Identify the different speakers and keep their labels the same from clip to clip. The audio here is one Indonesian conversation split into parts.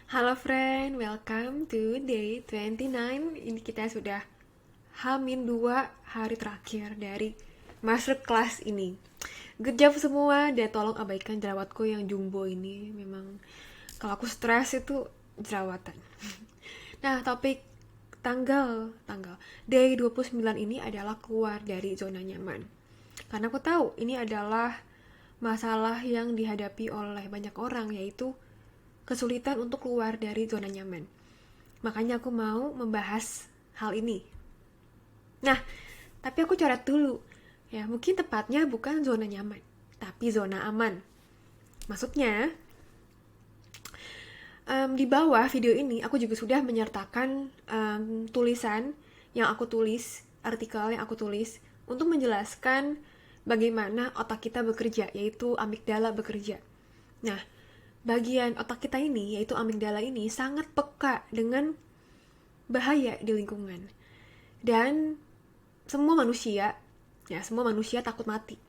Speaker 1: Halo friend, welcome to day 29. Ini kita sudah Hamin 2 hari terakhir dari master class ini. Good job semua dan tolong abaikan jerawatku yang jumbo ini. Memang kalau aku stres itu jerawatan. Nah, topik tanggal day 29 ini adalah keluar dari zona nyaman. Karena aku tahu ini adalah masalah yang dihadapi oleh banyak orang, yaitu kesulitan untuk keluar dari zona nyaman. Makanya aku mau membahas hal ini. Nah, tapi aku coret dulu. Ya, mungkin tepatnya bukan zona nyaman, tapi zona aman. Maksudnya, di bawah video ini aku juga sudah menyertakan tulisan yang aku tulis, artikel yang aku tulis untuk menjelaskan bagaimana otak kita bekerja, yaitu amigdala bekerja. Nah, bagian otak kita ini, yaitu amigdala ini, sangat peka dengan bahaya di lingkungan. Dan semua manusia takut mati.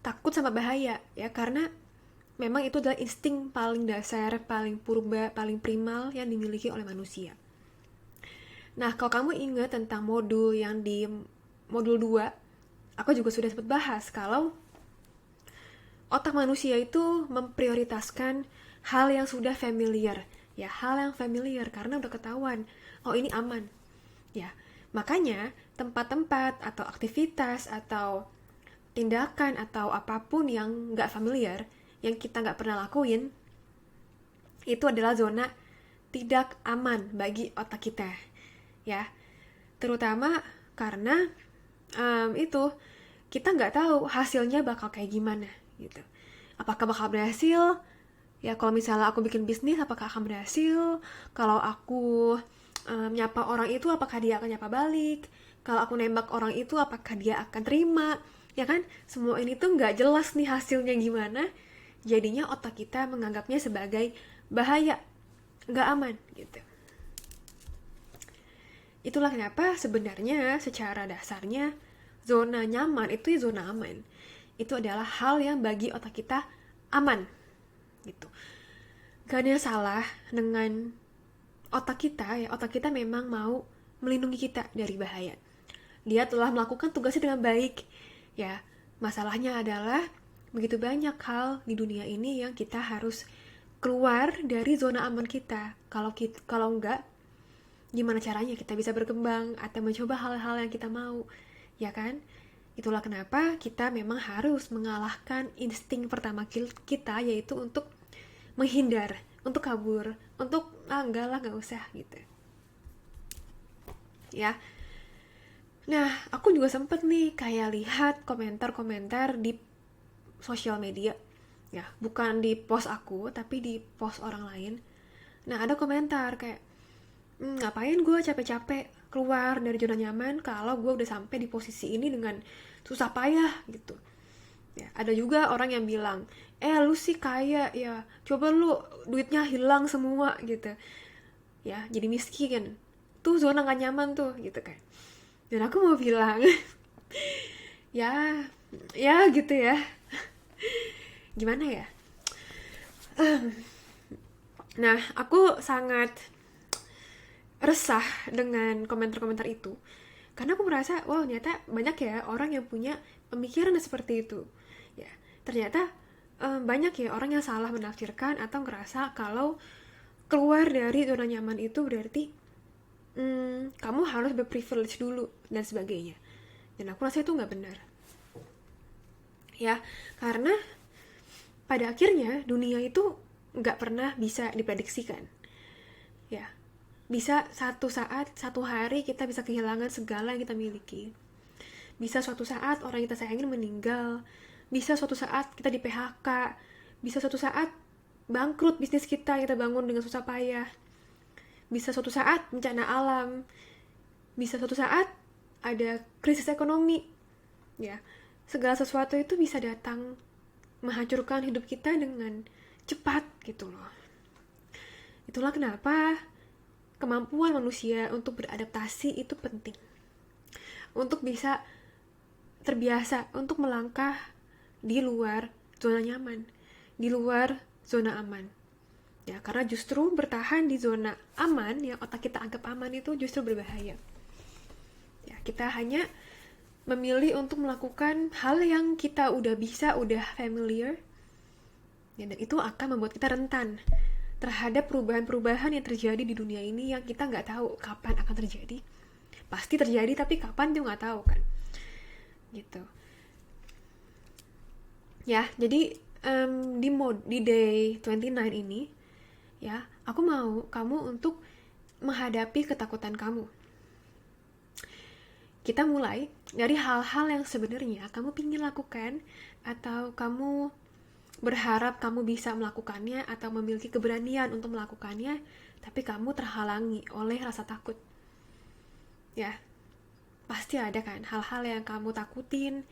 Speaker 1: Takut sama bahaya, ya, karena memang itu adalah insting paling dasar, paling purba, paling primal yang dimiliki oleh manusia. Nah, kalau kamu ingat tentang modul yang di modul 2, aku juga sudah sempat bahas kalau otak manusia itu memprioritaskan hal yang sudah familiar, ya, hal yang familiar karena udah ketahuan, oh ini aman, ya. Makanya tempat-tempat atau aktivitas atau tindakan atau apapun yang nggak familiar, yang kita nggak pernah lakuin, itu adalah zona tidak aman bagi otak kita, ya. Terutama karena itu kita nggak tahu hasilnya bakal kayak gimana, gitu. Apakah bakal berhasil? Ya, kalau misalnya aku bikin bisnis, apakah akan berhasil? Kalau aku nyapa orang itu, apakah dia akan nyapa balik? Kalau aku nembak orang itu, apakah dia akan terima? Ya kan, semua ini tuh nggak jelas nih hasilnya gimana. Jadinya otak kita menganggapnya sebagai bahaya, nggak aman, gitu. Itulah kenapa sebenarnya secara dasarnya zona nyaman itu ya zona aman. Itu adalah hal yang bagi otak kita aman, gitu. Gak ada yang salah dengan otak kita, ya. Otak kita memang mau melindungi kita dari bahaya. Dia telah melakukan tugasnya dengan baik, ya. Masalahnya adalah begitu banyak hal di dunia ini yang kita harus keluar dari zona aman kita. Kalau enggak, gimana caranya kita bisa berkembang atau mencoba hal-hal yang kita mau, ya kan? Itulah kenapa kita memang harus mengalahkan insting pertama kita, yaitu untuk menghindar, untuk kabur, untuk enggak lah, nggak usah, gitu, ya. Nah, aku juga sempet nih kayak lihat komentar-komentar di sosial media, ya, bukan di post aku tapi di post orang lain. Nah, ada komentar kayak, ngapain gue capek-capek keluar dari zona nyaman kalau gue udah sampai di posisi ini dengan susah payah, gitu. Ya, ada juga orang yang bilang, lu sih kaya ya, coba lu duitnya hilang semua, gitu, ya, jadi miskin, tuh zona gak nyaman tuh, gitu kan. Dan aku mau bilang, ya, ya gitu ya, gimana ya. Nah, aku sangat resah dengan komentar-komentar itu karena aku merasa, wow, ternyata banyak ya orang yang punya pemikiran seperti itu, ya. Ternyata banyak ya orang yang salah menafsirkan atau ngerasa kalau keluar dari zona nyaman itu berarti kamu harus berprivilege dulu dan sebagainya. Dan aku rasa itu nggak benar, ya. Karena pada akhirnya dunia itu nggak pernah bisa diprediksikan, ya. Bisa satu saat, satu hari kita bisa kehilangan segala yang kita miliki. Bisa suatu saat orang yang kita sayangin meninggal. Bisa suatu saat kita di PHK. Bisa suatu saat bangkrut bisnis kita yang kita bangun dengan susah payah. Bisa suatu saat bencana alam. Bisa suatu saat ada krisis ekonomi. Ya, segala sesuatu itu bisa datang menghancurkan hidup kita dengan cepat, gitu loh. Itulah kenapa kemampuan manusia untuk beradaptasi itu penting. Untuk bisa terbiasa untuk melangkah di luar zona nyaman, di luar zona aman. Ya, karena justru bertahan di zona aman yang otak kita anggap aman itu justru berbahaya. Ya, kita hanya memilih untuk melakukan hal yang kita udah bisa, udah familiar, ya, dan itu akan membuat kita rentan terhadap perubahan-perubahan yang terjadi di dunia ini yang kita nggak tahu kapan akan terjadi. Pasti terjadi, tapi kapan juga nggak tahu kan. Gitu. Ya, jadi di day 29 ini, ya, aku mau kamu untuk menghadapi ketakutan kamu. Kita mulai dari hal-hal yang sebenarnya kamu pingin lakukan atau kamu berharap kamu bisa melakukannya atau memiliki keberanian untuk melakukannya, tapi kamu terhalangi oleh rasa takut. Ya, pasti ada kan hal-hal yang kamu takutin,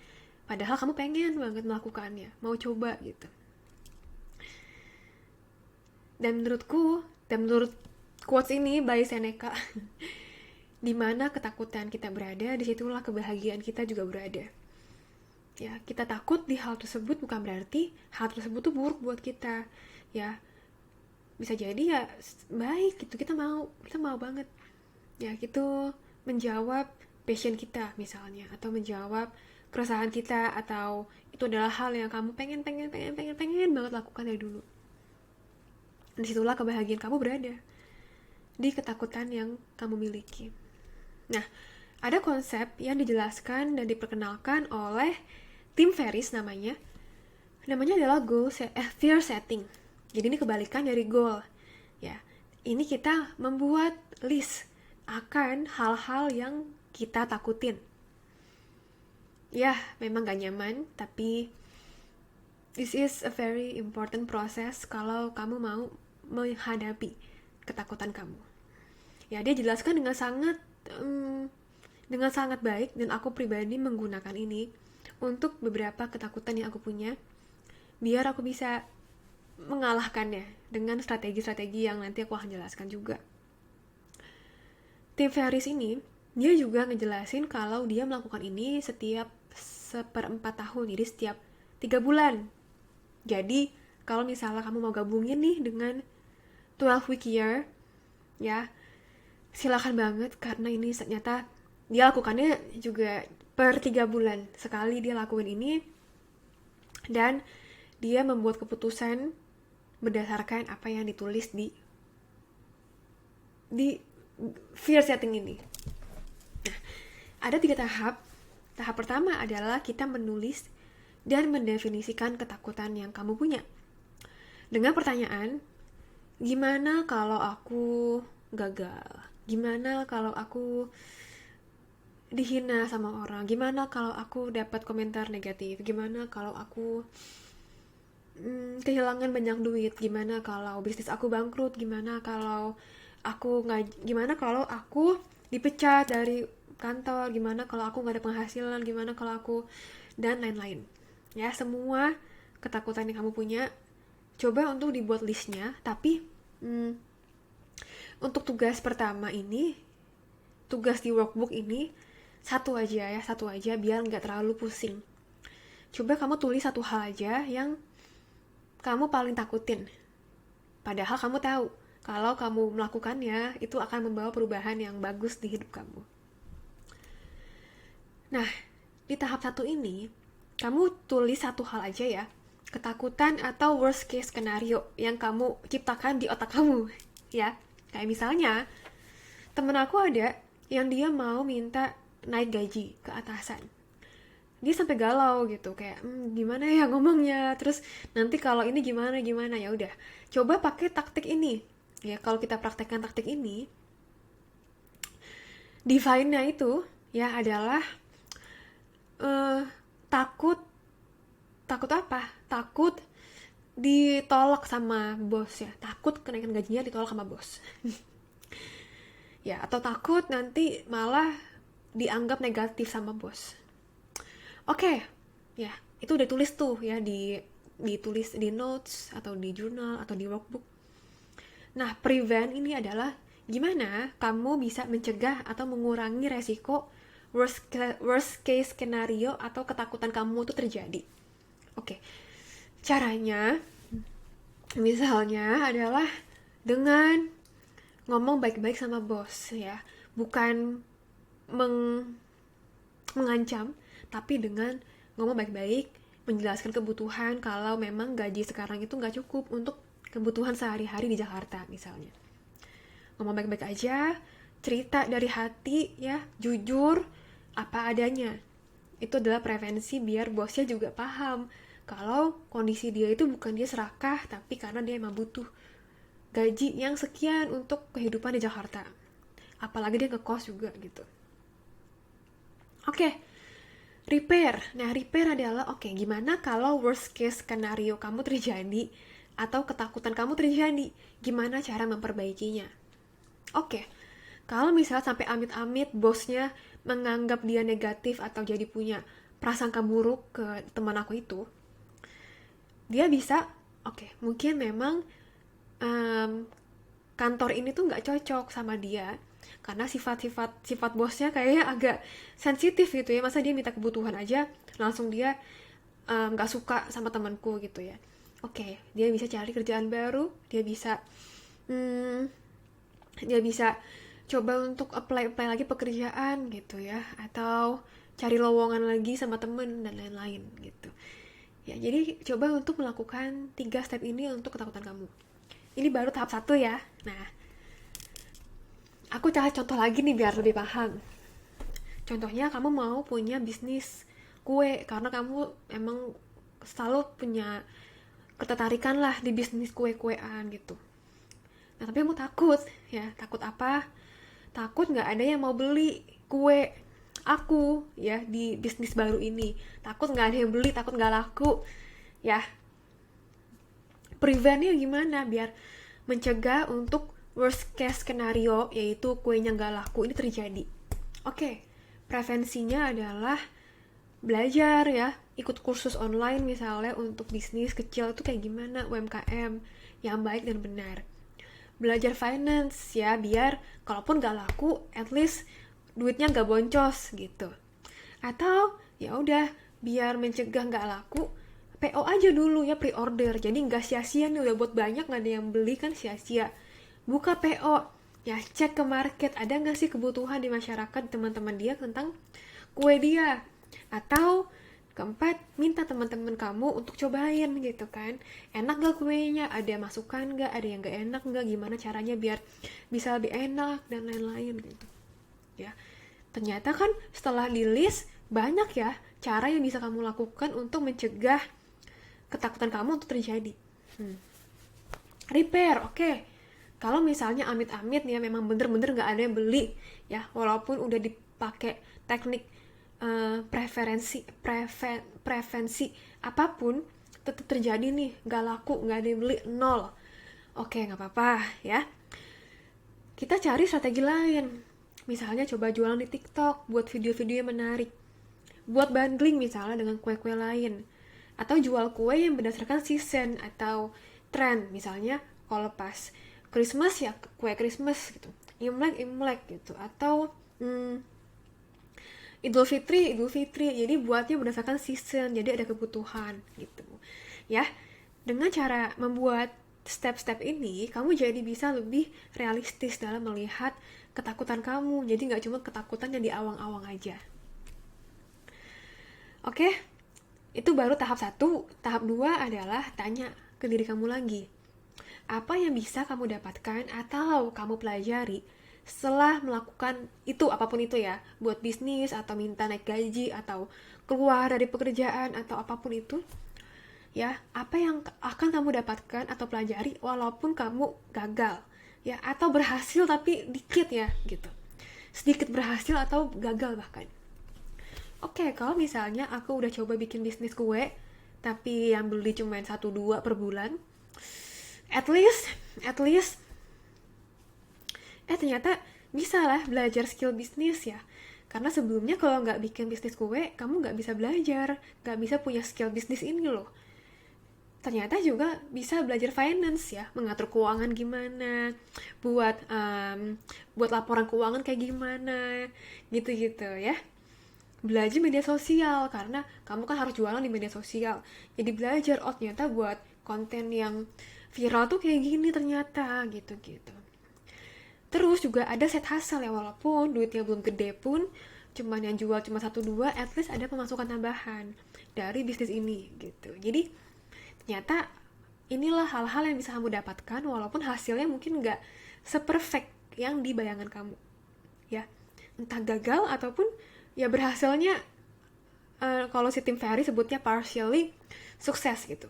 Speaker 1: padahal kamu pengen banget melakukannya, mau coba gitu. Dan menurut quotes ini by Seneca, di mana ketakutan kita berada, disitulah kebahagiaan kita juga berada. Ya, kita takut di hal tersebut bukan berarti hal tersebut tuh buruk buat kita. Ya, bisa jadi ya baik gitu, kita mau banget. Ya, gitu menjawab passion kita misalnya, atau menjawab keresahan kita, atau itu adalah hal yang kamu pengen banget lakukan dari dulu. Disitulah kebahagiaan kamu berada, di ketakutan yang kamu miliki. Nah, ada konsep yang dijelaskan dan diperkenalkan oleh Tim Ferriss namanya adalah fear setting. Jadi ini kebalikan dari goal. Ya, ini kita membuat list akan hal-hal yang kita takutin. Ya, memang gak nyaman, tapi this is a very important process kalau kamu mau menghadapi ketakutan kamu. Ya, dia jelaskan dengan sangat baik, dan aku pribadi menggunakan ini untuk beberapa ketakutan yang aku punya, biar aku bisa mengalahkannya dengan strategi-strategi yang nanti aku akan jelaskan juga. Tim Ferriss ini, dia juga ngejelasin kalau dia melakukan ini setiap 1/4 tahun, jadi setiap 3 bulan. Jadi, kalau misalnya kamu mau gabungin nih dengan 12 week year, ya, silakan banget, karena ini ternyata dia lakukannya juga per 3 bulan sekali dia lakuin ini, dan dia membuat keputusan berdasarkan apa yang ditulis di fear setting ini. Nah, ada 3 tahap. Tahap pertama adalah kita menulis dan mendefinisikan ketakutan yang kamu punya dengan pertanyaan, gimana kalau aku gagal? Gimana kalau aku dihina sama orang? Gimana kalau aku dapat komentar negatif? Gimana kalau aku kehilangan banyak duit? Gimana kalau bisnis aku bangkrut? Gimana kalau aku dipecat dari kantor? Gimana kalau aku nggak ada penghasilan? Gimana kalau aku, dan lain-lain. Ya, semua ketakutan yang kamu punya, coba untuk dibuat listnya. Tapi untuk tugas pertama ini, tugas di workbook ini, satu aja biar nggak terlalu pusing. Coba kamu tulis satu hal aja yang kamu paling takutin, padahal kamu tahu kalau kamu melakukannya itu akan membawa perubahan yang bagus di hidup kamu. Nah, di tahap 1 ini kamu tulis satu hal aja ya, ketakutan atau worst case scenario yang kamu ciptakan di otak kamu. Ya, kayak misalnya temen aku ada yang dia mau minta naik gaji ke atasan. Dia sampai galau gitu, kayak gimana ya ngomongnya, terus nanti kalau ini gimana. Ya udah, coba pakai taktik ini. Ya, kalau kita praktekkan taktik ini, define-nya itu ya adalah takut apa? Takut ditolak sama bos ya, takut kenaikan gajinya ditolak sama bos. Ya, atau takut nanti malah dianggap negatif sama bos. Oke, ya, itu udah tulis tuh ya, ditulis di notes atau di jurnal atau di workbook. Nah, prevent ini adalah gimana kamu bisa mencegah atau mengurangi resiko worst case scenario atau ketakutan kamu itu terjadi. Oke, caranya misalnya adalah dengan ngomong baik-baik sama bos ya, bukan mengancam, tapi dengan ngomong baik-baik, menjelaskan kebutuhan kalau memang gaji sekarang itu nggak cukup untuk kebutuhan sehari-hari di Jakarta misalnya. Ngomong baik-baik aja, cerita dari hati ya, jujur, apa adanya. Itu adalah prevensi biar bosnya juga paham kalau kondisi dia itu bukan dia serakah, tapi karena dia emang butuh gaji yang sekian untuk kehidupan di Jakarta. Apalagi dia ngekos juga gitu. Oke, repair. Nah, repair adalah gimana kalau worst case skenario kamu terjadi atau ketakutan kamu terjadi? Gimana cara memperbaikinya? Oke, kalau misalnya sampai amit-amit bosnya menganggap dia negatif atau jadi punya prasangka buruk ke teman aku itu, dia bisa, mungkin memang kantor ini tuh nggak cocok sama dia karena sifat bosnya kayaknya agak sensitif gitu ya. Masa dia minta kebutuhan aja langsung dia nggak suka sama temanku gitu ya. Dia bisa cari kerjaan baru, dia bisa coba untuk apply lagi pekerjaan gitu ya, atau cari lowongan lagi sama temen dan lain-lain gitu ya. Jadi coba untuk melakukan 3 step ini untuk ketakutan kamu. Ini baru tahap 1 ya. Nah, aku cari contoh lagi nih biar lebih paham. Contohnya kamu mau punya bisnis kue karena kamu emang selalu punya ketertarikan lah di bisnis kue-kuean gitu. Nah, tapi kamu takut ya. Takut apa? Takut nggak ada yang mau beli kue aku ya di bisnis baru ini. Takut nggak ada yang beli, takut nggak laku ya. Preventnya gimana biar mencegah untuk worst case skenario, yaitu kuenya nggak laku ini terjadi? Prevensinya adalah belajar ya, ikut kursus online misalnya untuk bisnis kecil itu kayak gimana, UMKM yang baik dan benar. Belajar finance ya, biar kalaupun nggak laku, at least duitnya nggak boncos gitu. Atau ya udah, biar mencegah nggak laku, PO aja dulu ya, pre-order. Jadi nggak sia-sia nih, udah buat banyak nggak ada yang beli kan sia-sia. Buka PO, ya cek ke market, ada nggak sih kebutuhan di masyarakat teman-teman dia tentang kue dia. Atau keempat, minta teman-teman kamu untuk cobain gitu kan. Enak gak kuenya? Ada masukan gak? Ada yang gak enak gak? Gimana caranya biar bisa lebih enak dan lain-lain gitu. Ya, ternyata kan setelah di list banyak ya cara yang bisa kamu lakukan untuk mencegah ketakutan kamu untuk terjadi. Repair, kalau misalnya amit-amit ya memang bener-bener gak ada yang beli ya, walaupun udah dipakai teknik prevensi apapun, tetap terjadi nih, gak laku, gak ada yang beli, 0. Gak apa-apa ya, kita cari strategi lain. Misalnya coba jualan di TikTok buat video-video yang menarik, buat bundling misalnya dengan kue-kue lain, atau jual kue yang berdasarkan season atau trend. Misalnya kalau pas Christmas ya kue Christmas gitu, Imlek gitu, atau Idul Fitri, jadi buatnya berdasarkan season, jadi ada kebutuhan gitu ya. Dengan cara membuat step-step ini, kamu jadi bisa lebih realistis dalam melihat ketakutan kamu, jadi nggak cuma ketakutan yang di awang-awang aja. Itu baru tahap 1. Tahap 2 adalah tanya ke diri kamu lagi, apa yang bisa kamu dapatkan atau kamu pelajari setelah melakukan itu, apapun itu ya, buat bisnis atau minta naik gaji atau keluar dari pekerjaan atau apapun itu ya. Apa yang akan kamu dapatkan atau pelajari walaupun kamu gagal ya, atau berhasil tapi dikit ya gitu, sedikit berhasil atau gagal bahkan. Kalau misalnya aku udah coba bikin bisnis kue tapi yang beli cuma 1-2 per bulan, at least ternyata bisa lah belajar skill bisnis ya. Karena sebelumnya kalau nggak bikin bisnis kue, kamu nggak bisa belajar, nggak bisa punya skill bisnis ini loh. Ternyata juga bisa belajar finance ya, mengatur keuangan gimana, buat laporan keuangan kayak gimana, gitu-gitu ya. Belajar media sosial, karena kamu kan harus jualan di media sosial. Jadi belajar, ternyata buat konten yang viral tuh kayak gini ternyata gitu-gitu. Terus juga ada side hustle ya, walaupun duitnya belum gede pun, cuman yang jual cuma 1-2, at least ada pemasukan tambahan dari bisnis ini gitu. Jadi ternyata inilah hal-hal yang bisa kamu dapatkan walaupun hasilnya mungkin nggak seperfect yang dibayangkan kamu. Ya, entah gagal ataupun ya berhasilnya, kalau si tim Ferry sebutnya partially sukses gitu.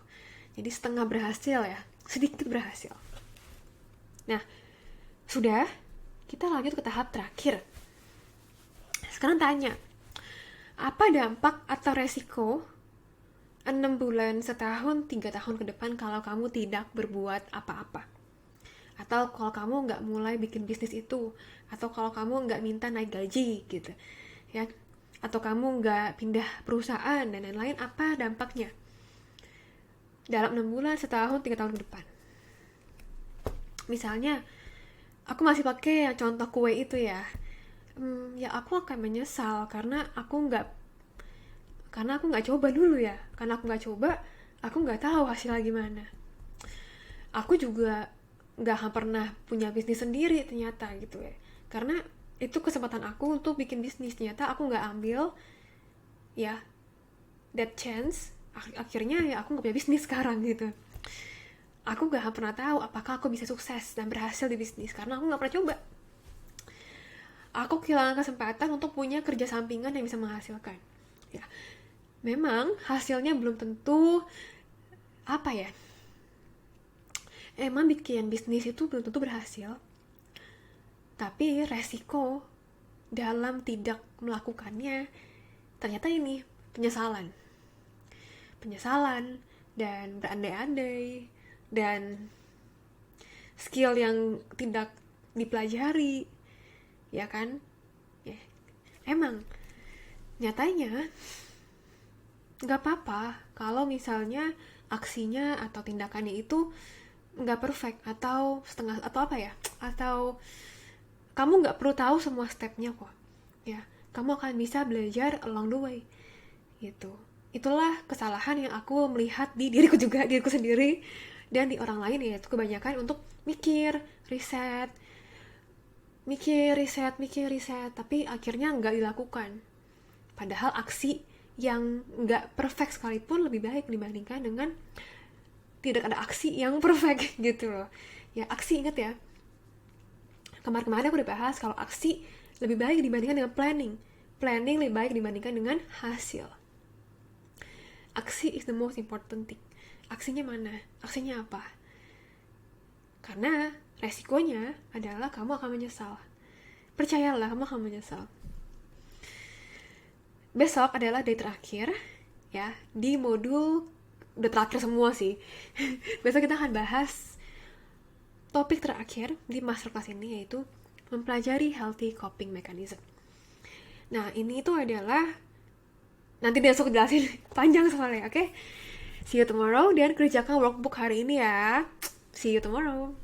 Speaker 1: Jadi setengah berhasil ya, sedikit berhasil. Nah, sudah, kita lanjut ke tahap terakhir. Sekarang tanya, apa dampak atau resiko 6 bulan, setahun, 3 tahun ke depan kalau kamu tidak berbuat apa-apa? Atau kalau kamu nggak mulai bikin bisnis itu, atau kalau kamu nggak minta naik gaji gitu ya, atau kamu nggak pindah perusahaan dan lain-lain, apa dampaknya dalam 6 bulan, setahun, 3 tahun ke depan? Misalnya aku masih pakai yang contoh kue itu ya, ya aku akan menyesal karena aku nggak coba dulu ya, karena aku nggak coba, aku nggak tahu hasilnya gimana. Aku juga nggak akan pernah punya bisnis sendiri ternyata gitu ya, karena itu kesempatan aku untuk bikin bisnis, ternyata aku nggak ambil ya that chance. Akhirnya ya aku nggak punya bisnis sekarang gitu. Aku gak akan pernah tahu apakah aku bisa sukses dan berhasil di bisnis karena aku gak pernah coba. Aku kehilangan kesempatan untuk punya kerja sampingan yang bisa menghasilkan. Ya, memang hasilnya belum tentu apa ya. Emang bikin bisnis itu belum tentu berhasil. Tapi resiko dalam tidak melakukannya ternyata ini penyesalan. Penyesalan dan berandai-andai dan skill yang tidak dipelajari, ya kan? Ya. Emang nyatanya nggak apa-apa kalau misalnya aksinya atau tindakannya itu nggak perfect atau setengah atau apa ya, atau kamu nggak perlu tahu semua stepnya kok. Ya, kamu akan bisa belajar along the way, gitu. Itulah kesalahan yang aku melihat di diriku sendiri dan di orang lain, yaitu kebanyakan untuk mikir, riset, tapi akhirnya nggak dilakukan. Padahal aksi yang nggak perfect sekalipun lebih baik dibandingkan dengan tidak ada aksi yang perfect gitu loh. Ya, aksi, ingat ya, kemarin aku udah bahas kalau aksi lebih baik dibandingkan dengan planning lebih baik dibandingkan dengan hasil. Aksi is the most important thing. Aksinya mana? Aksinya apa? Karena resikonya adalah kamu akan menyesal. Percayalah, kamu akan menyesal. Besok adalah day terakhir ya, di modul udah terakhir semua sih. Besok kita akan bahas topik terakhir di masterclass ini, yaitu mempelajari healthy coping mechanism. Nah, ini itu adalah nanti besok jelasin panjang soalnya, oke? See you tomorrow dan kerjakan workbook hari ini ya. See you tomorrow.